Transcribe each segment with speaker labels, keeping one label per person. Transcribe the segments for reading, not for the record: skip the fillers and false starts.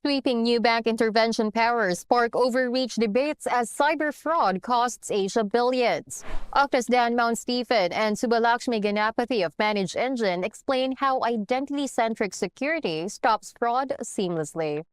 Speaker 1: Sweeping new bank intervention powers spark overreach debates as cyber fraud costs Asia billions. Okta's Dan Mount Stephen and Subalakshmi Ganapathy of ManageEngine explain how identity-centric security stops fraud seamlessly.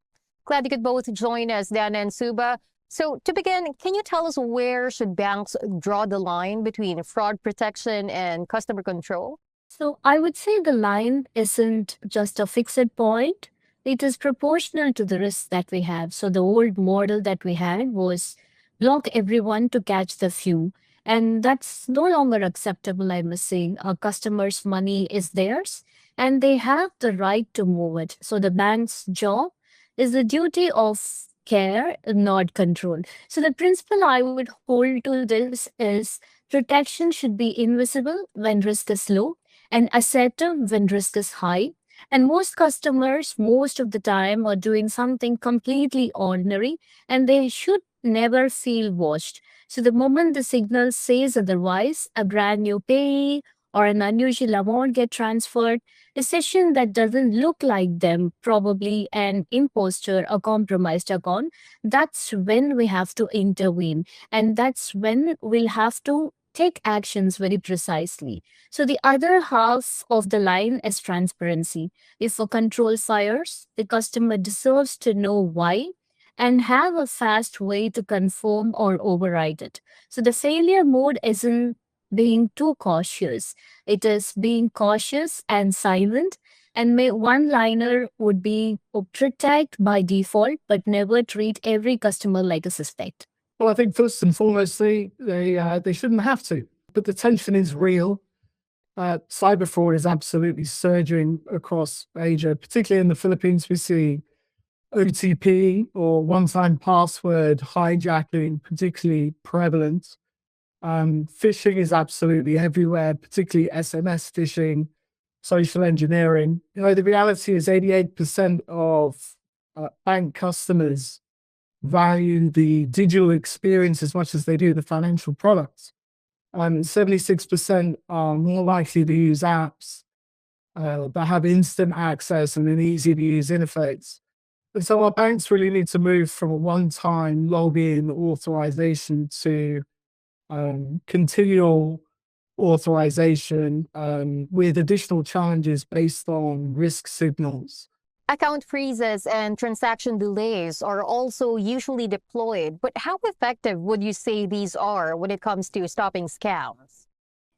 Speaker 1: Glad you could both join us, Dan and Suba. So to begin, can you tell us where should banks draw the line between fraud protection and customer control?
Speaker 2: So I would say the line isn't just a fixed point. It is proportional to the risks that we have. So the old model that we had was block everyone to catch the few. And that's no longer acceptable, I must say. Our customers' money is theirs and they have the right to move it. So the bank's job is the duty of care, not control. So the principle I would hold to this is protection should be invisible when risk is low and assertive when risk is high. And most customers, most of the time, are doing something completely ordinary and they should never feel watched. So the moment the signal says otherwise, a brand new payee or an unusual amount get transferred, a session that doesn't look like them, probably an imposter or compromised account, that's when we have to intervene. And that's when we'll have to take actions very precisely. So the other half of the line is transparency. If a control fires, the customer deserves to know why and have a fast way to confirm or override it. So the failure mode isn't being too cautious. It is being cautious and silent. And one liner would be protect by default, but never treat every customer like a suspect.
Speaker 3: Well, I think first and foremost, they shouldn't have to, but the tension is real. Cyber fraud is absolutely surging across Asia, particularly in the Philippines. We see OTP or one-time password hijacking particularly prevalent. Phishing is absolutely everywhere, particularly SMS phishing, social engineering. The reality is 88% of bank customers value the digital experience as much as they do the financial products. 76% are more likely to use apps that have instant access and an easy to use interface. And so our banks really need to move from a one-time login authorization to continual authorization with additional challenges based on risk signals.
Speaker 1: Account freezes and transaction delays are also usually deployed, but how effective would you say these are when it comes to stopping scams?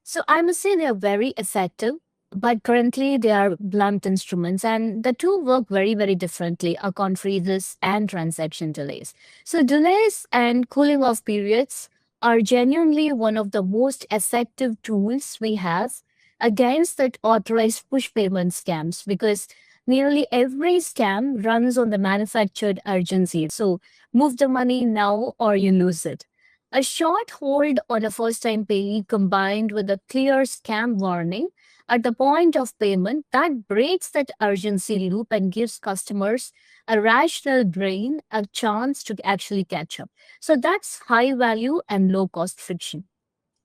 Speaker 2: So I must say they are very effective, but currently they are blunt instruments and the two work very, very differently, account freezes and transaction delays. So delays and cooling off periods are genuinely one of the most effective tools we have against that authorized push payment scams because nearly every scam runs on the manufactured urgency. So move the money now or you lose it. A short hold on a first-time payee combined with a clear scam warning at the point of payment that breaks that urgency loop and gives customers a rational brain a chance to actually catch up. So that's high value and low cost friction.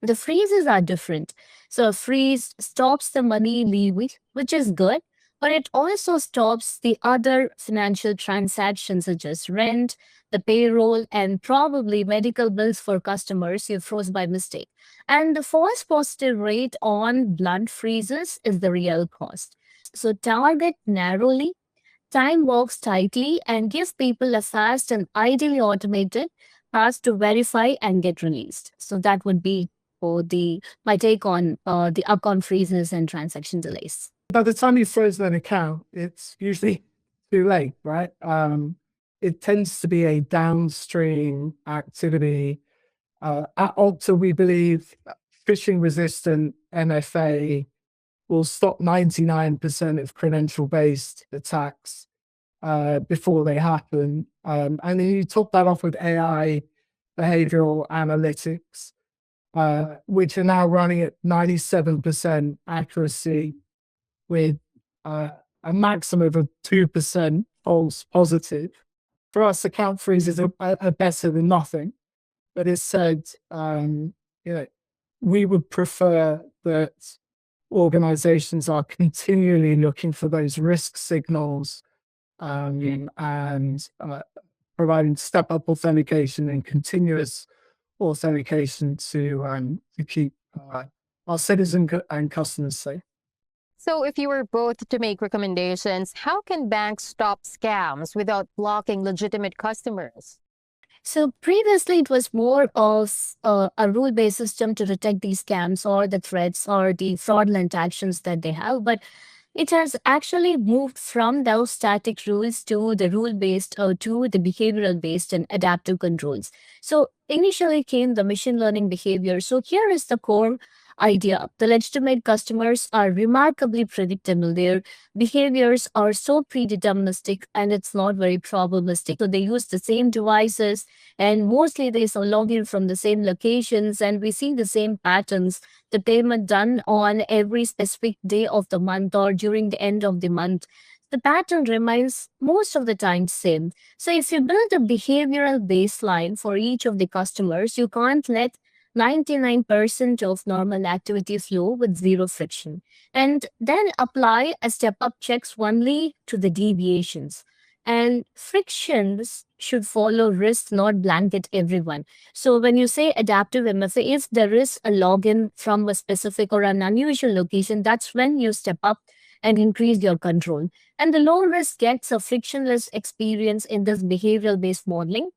Speaker 2: The freezes are different. So a freeze stops the money leaving, which is good, but it also stops the other financial transactions such as rent, the payroll, and probably medical bills for customers you froze by mistake. And the false positive rate on blunt freezes is the real cost. So target narrowly, time works tightly, and give people a fast and ideally automated path to verify and get released. So that would be for my take on the account freezes and transaction delays.
Speaker 3: By the time you froze an account, it's usually too late, right? It tends to be a downstream activity. At Okta, we believe phishing-resistant MFA will stop 99% of credential-based attacks before they happen. And then you top that off with AI, behavioural analytics, which are now running at 97% accuracy with a maximum of 2% false positive. For us, account freezes are better than nothing. But it's said, we would prefer that organizations are continually looking for those risk signals and providing step-up authentication and continuous authentication to keep our citizens and customers safe.
Speaker 1: So if you were both to make recommendations, how can banks stop scams without blocking legitimate customers?
Speaker 2: So previously, it was more of a rule-based system to detect these scams or the threats or the fraudulent actions that they have. But it has actually moved from those static rules to the rule-based or to the behavioral-based and adaptive controls. So initially came the machine learning behavior. So here is the core idea. The legitimate customers are remarkably predictable. Their behaviors are so predeterministic and it's not very probabilistic. So they use the same devices and mostly they log in from the same locations and we see the same patterns. The payment done on every specific day of the month or during the end of the month. The pattern remains most of the time same. So if you build a behavioral baseline for each of the customers, you can't let 99% of normal activity flow with zero friction. And then apply a step-up checks only to the deviations. And frictions should follow risk, not blanket everyone. So when you say adaptive MFA, if there is a login from a specific or an unusual location, that's when you step up and increase your control. And the low risk gets a frictionless experience in this behavioral based modeling.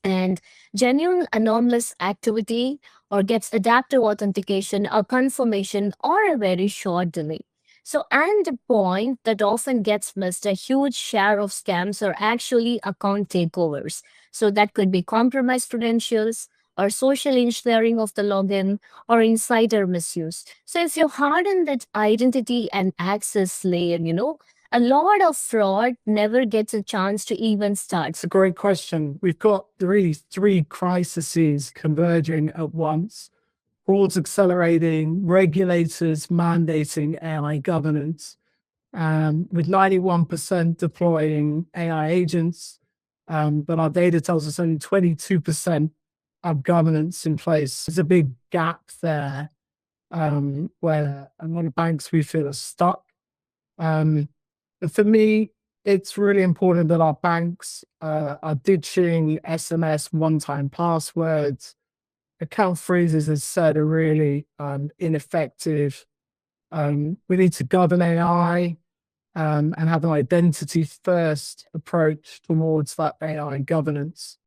Speaker 2: And genuine anomalous activity or gets adaptive authentication or confirmation or a very short delay. So, and the point that often gets missed, a huge share of scams are actually account takeovers. So that could be compromised credentials or social engineering of the login or insider misuse. So if you harden that identity and access layer, a lot of fraud never gets a chance to even start.
Speaker 3: It's a great question. We've got really three crises converging at once. Fraud's accelerating, regulators mandating AI governance, with 91% deploying AI agents, but our data tells us only 22% have governance in place. There's a big gap there where a lot of banks we feel are stuck. For me, it's really important that our banks are ditching SMS one-time passwords. Account freezes, as said, are really ineffective. We need to govern AI and have an identity-first approach towards that AI governance.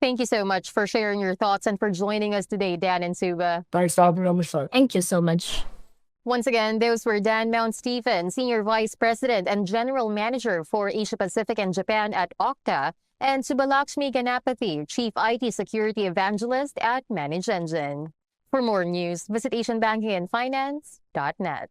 Speaker 1: Thank you so much for sharing your thoughts and for joining us today, Dan and Suba.
Speaker 3: Thanks for having me on the show.
Speaker 2: Thank you so much.
Speaker 1: Once again, those were Dan Mount-Stephen, Senior Vice President and General Manager for Asia Pacific and Japan at Okta, and Subalakshmi Ganapathy, Chief IT Security Evangelist at ManageEngine. For more news, visit AsianBankingandFinance.net.